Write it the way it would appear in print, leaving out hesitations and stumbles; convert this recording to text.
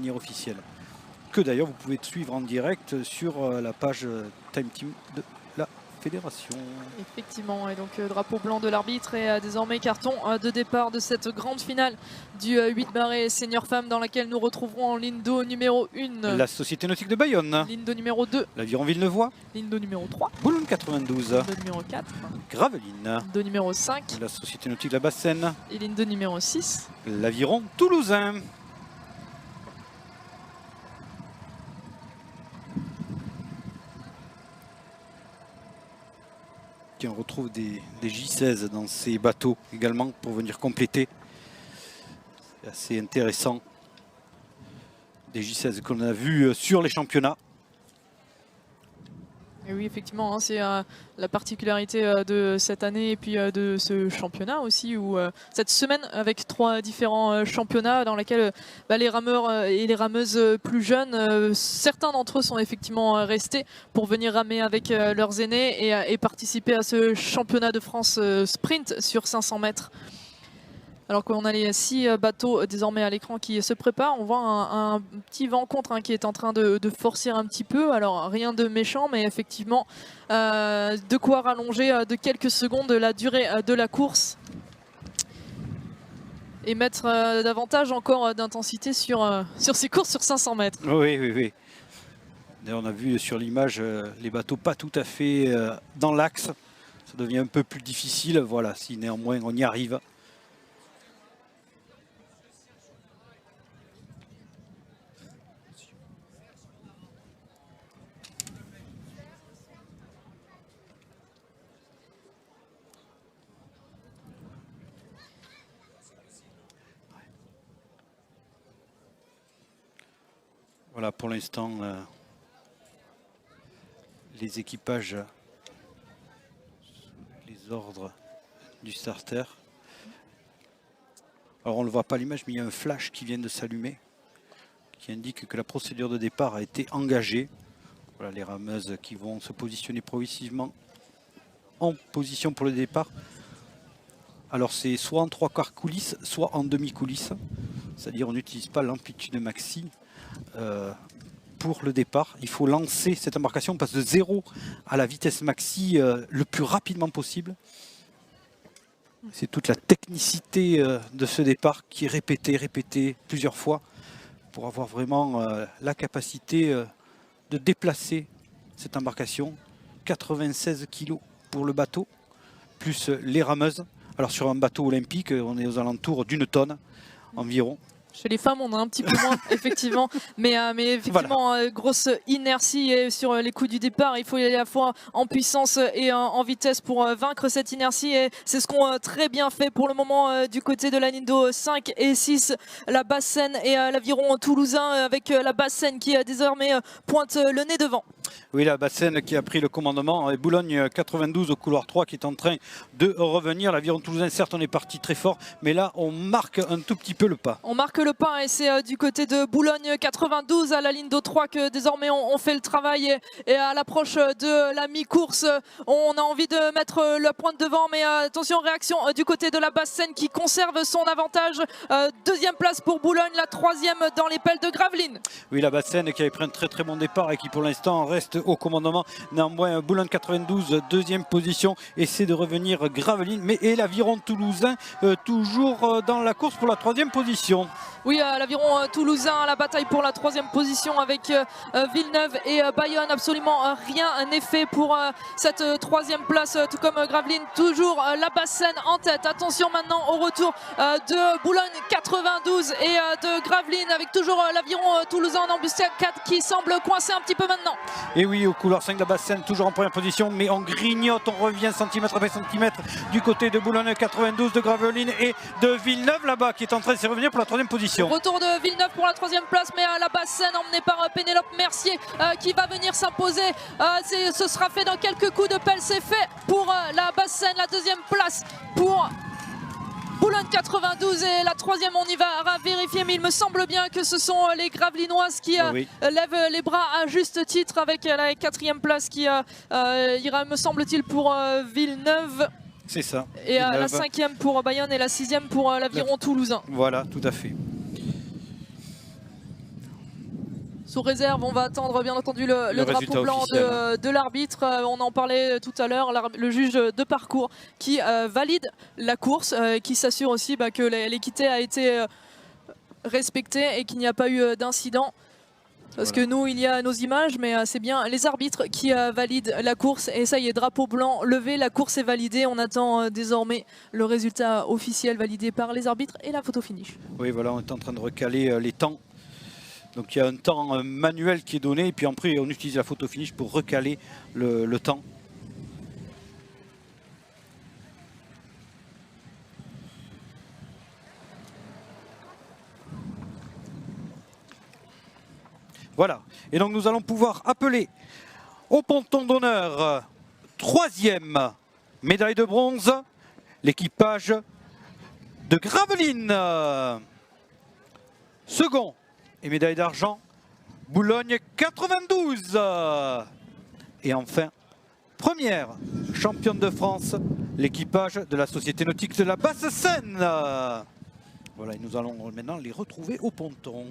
manière officielle. Que d'ailleurs vous pouvez suivre en direct sur la page Time Team de la fédération. Effectivement, et donc drapeau blanc de l'arbitre et désormais carton de départ de cette grande finale du 8 barré senior femme dans laquelle nous retrouverons en ligne d'eau numéro 1 la Société Nautique de Bayonne, ligne d'eau numéro 2 l'Aviron Villeneuvois, ligne d'eau numéro 3 Boulogne 92, ligne d'eau numéro 4 Gravelines, ligne d'eau numéro 5 la Société Nautique de la Bassenne et ligne d'eau numéro 6 l'Aviron Toulousain. On retrouve des J16 dans ces bateaux également pour venir compléter. C'est assez intéressant. Des J16 qu'on a vus sur les championnats. Et oui, effectivement, hein, c'est la particularité de cette année et puis de ce championnat aussi, où cette semaine avec 3 différents championnats dans lesquels les rameurs et les rameuses plus jeunes, certains d'entre eux sont effectivement restés pour venir ramer avec leurs aînés et participer à ce championnat de France sprint sur 500 mètres. Alors qu'on a les 6 bateaux désormais à l'écran qui se préparent, on voit un petit vent contre qui est en train de forcer un petit peu. Alors rien de méchant, mais effectivement de quoi rallonger de quelques secondes la durée de la course et mettre davantage encore d'intensité sur ces courses sur 500 mètres. Oui. D'ailleurs on a vu sur l'image les bateaux pas tout à fait dans l'axe. Ça devient un peu plus difficile. Voilà, si néanmoins on y arrive. Voilà pour l'instant les équipages, les ordres du starter. Alors on ne le voit pas à l'image, mais il y a un flash qui vient de s'allumer qui indique que la procédure de départ a été engagée. Voilà les rameuses qui vont se positionner progressivement en position pour le départ. Alors c'est soit en 3/4 coulisses, soit en demi-coulisses. C'est-à-dire on n'utilise pas l'amplitude maxi. Pour le départ, il faut lancer cette embarcation, on passe de 0 à la vitesse maxi le plus rapidement possible. C'est toute la technicité de ce départ qui est répétée plusieurs fois pour avoir vraiment la capacité de déplacer cette embarcation. 96 kg pour le bateau, plus les rameuses. Alors sur un bateau olympique, on est aux alentours d'1 tonne environ. Chez les femmes, on a un petit peu moins, effectivement. Mais effectivement, voilà. Grosse inertie sur les coups du départ. Il faut y aller à la fois en puissance et en vitesse pour vaincre cette inertie. Et c'est ce qu'ont très bien fait pour le moment du côté de la ligne d'eau 5 et 6. La Bassenne et l'Aviron toulousain avec la Bassenne qui désormais pointe le nez devant. Oui, la Bassenne qui a pris le commandement et Boulogne 92 au couloir 3 qui est en train de revenir. L'Aviron toulousain, certes, on est parti très fort, mais là, on marque un tout petit peu le pas. On marque le pas et c'est du côté de Boulogne 92 à la ligne d'eau 3 que désormais on fait le travail et à l'approche de la mi-course, on a envie de mettre la pointe devant, mais attention, réaction du côté de la Bassenne qui conserve son avantage. Deuxième place pour Boulogne, la troisième dans les pelles de Gravelines. Oui, la Bassenne qui avait pris un très bon départ et qui pour l'instant reste au commandement. Néanmoins, Boulogne 92, deuxième position, essaie de revenir Gravelines, mais et l'Aviron toulousain toujours dans la course pour la troisième position. Oui, l'Aviron toulousain, la bataille pour la troisième position avec Villeneuve et Bayonne. Absolument rien n'est fait pour cette troisième place, tout comme Gravelines. Toujours la Bassenne en tête. Attention maintenant au retour de Boulogne 92 et de Gravelines avec toujours l'Aviron toulousain en embuscade 4 qui semble coincé un petit peu maintenant. Et oui, au couloir 5 de la Bassenne, toujours en première position, mais on grignote, on revient centimètre après centimètre du côté de Boulogne 92, de Gravelines et de Villeneuve là-bas qui est en train de se revenir pour la troisième position. Retour de Villeneuve pour la troisième place, mais la Bassenne emmenée par Pénélope Mercier qui va venir s'imposer. Ce sera fait dans quelques coups de pelle, c'est fait pour la Bassenne. La deuxième place pour Boulogne 92 et la troisième, on y va vérifier, mais il me semble bien que ce sont les Gravelinoises qui lèvent les bras à juste titre avec la quatrième place qui ira, me semble-t-il, pour Villeneuve. C'est ça. Et la cinquième pour Bayonne et la sixième pour l'Aviron toulousain. Voilà, tout à fait. Sous réserve, on va attendre bien entendu le drapeau blanc de l'arbitre. On en parlait tout à l'heure, le juge de parcours qui valide la course, qui s'assure aussi que l'équité a été respectée et qu'il n'y a pas eu d'incident. Parce que nous, il y a nos images, mais c'est bien les arbitres qui valident la course. Et ça y est, drapeau blanc levé, la course est validée. On attend désormais le résultat officiel validé par les arbitres et la photo finish. Oui, voilà, on est en train de recaler les temps. Donc il y a un temps manuel qui est donné et puis après on utilise la photo finish pour recaler le temps. Voilà, et donc nous allons pouvoir appeler au ponton d'honneur 3e médaille de bronze, l'équipage de Gravelines. Second et médaille d'argent, Boulogne 92. Et enfin, première championne de France, l'équipage de la Société Nautique de la Basse-Seine. Voilà, et nous allons maintenant les retrouver au ponton.